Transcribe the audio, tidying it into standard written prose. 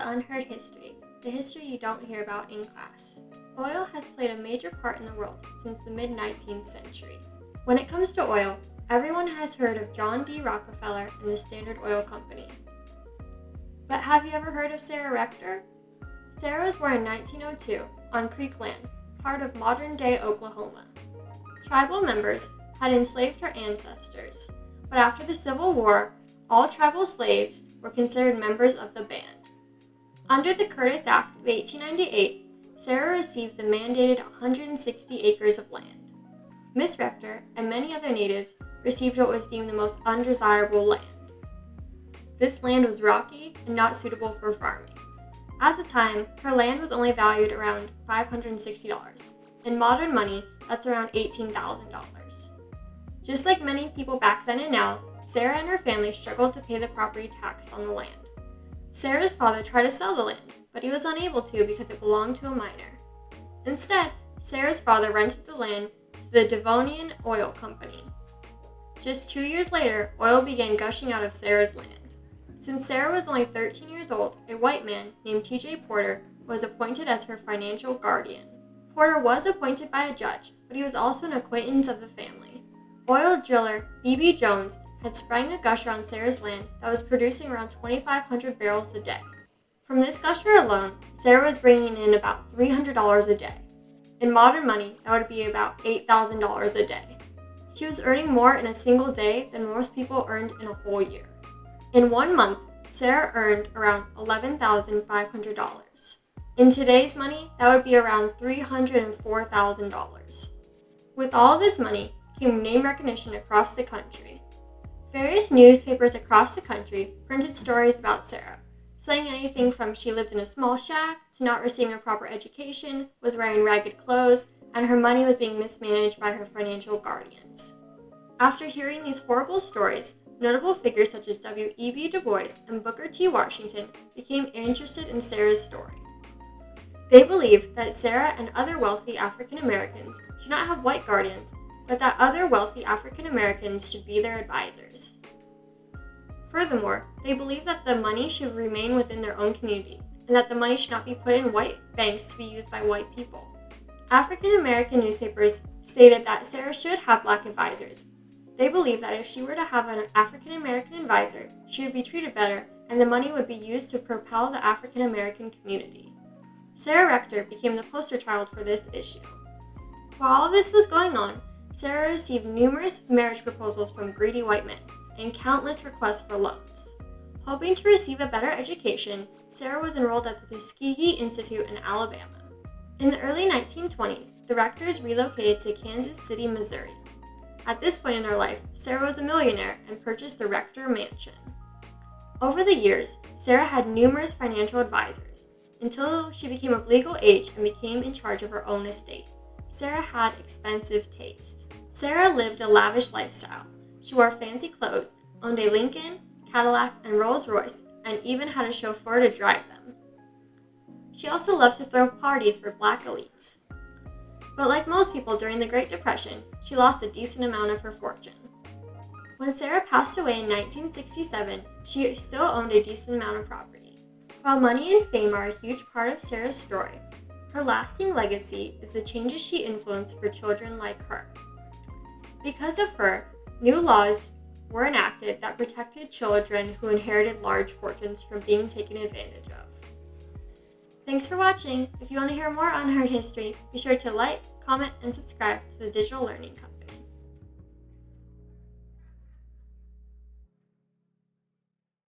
to Unheard History, the history you don't hear about in class. Oil has played a major part in the world since the mid-19th century. When it comes to oil, everyone has heard of John D. Rockefeller and the Standard Oil Company. But have you ever heard of Sarah Rector? Sarah was born in 1902 on Creek Land, part of modern-day Oklahoma. Tribal members had enslaved her ancestors, but after the Civil War, all tribal slaves were considered members of the band. Under the Curtis Act of 1898, Sarah received the mandated 160 acres of land. Miss Rector and many other natives received what was deemed the most undesirable land. This land was rocky and not suitable for farming. At the time, her land was only valued around $560. In modern money, that's around $18,000. Just like many people back then and now, Sarah and her family struggled to pay the property tax on the land. Sarah's father tried to sell the land, but he was unable to because it belonged to a miner. Instead, Sarah's father rented the land to the Devonian Oil Company. Just 2 years later, oil began gushing out of Sarah's land. Since Sarah was only 13 years old, a white man named T.J. Porter was appointed as her financial guardian. Porter was appointed by a judge, but he was also an acquaintance of the family. Oil driller B.B. Jones had sprang a gusher on Sarah's land that was producing around 2,500 barrels a day. From this gusher alone, Sarah was bringing in about $300 a day. In modern money, that would be about $8,000 a day. She was earning more in a single day than most people earned in a whole year. In 1 month, Sarah earned around $11,500. In today's money, that would be around $304,000. With all this money came name recognition across the country. Various newspapers across the country printed stories about Sarah, saying anything from she lived in a small shack to not receiving a proper education, was wearing ragged clothes, and her money was being mismanaged by her financial guardians. After hearing these horrible stories, notable figures such as W.E.B. Du Bois and Booker T. Washington became interested in Sarah's story. They believed that Sarah and other wealthy African Americans should not have white guardians, but that other wealthy African Americans should be their advisors. Furthermore, they believed that the money should remain within their own community, and that the money should not be put in white banks to be used by white people. African American newspapers stated that Sarah should have black advisors. They believed that if she were to have an African American advisor, she would be treated better, and the money would be used to propel the African American community. Sarah Rector became the poster child for this issue. While all this was going on, Sarah received numerous marriage proposals from greedy white men and countless requests for loans. Hoping to receive a better education, Sarah was enrolled at the Tuskegee Institute in Alabama. In the early 1920s, the Rectors relocated to Kansas City, Missouri. At this point in her life, Sarah was a millionaire and purchased the Rector Mansion. Over the years, Sarah had numerous financial advisors, until she became of legal age and became in charge of her own estate. Sarah had expensive taste. Sarah lived a lavish lifestyle. She wore fancy clothes, owned a Lincoln, Cadillac, and Rolls-Royce, and even had a chauffeur to drive them. She also loved to throw parties for black elites. But like most people during the Great Depression, she lost a decent amount of her fortune. When Sarah passed away in 1967, she still owned a decent amount of property. While money and fame are a huge part of Sarah's story, her lasting legacy is the changes she influenced for children like her. Because of her, new laws were enacted that protected children who inherited large fortunes from being taken advantage of. Thanks for watching. If you want to hear more Unheard History, be sure to like, comment, and subscribe to the Digital Learning Company.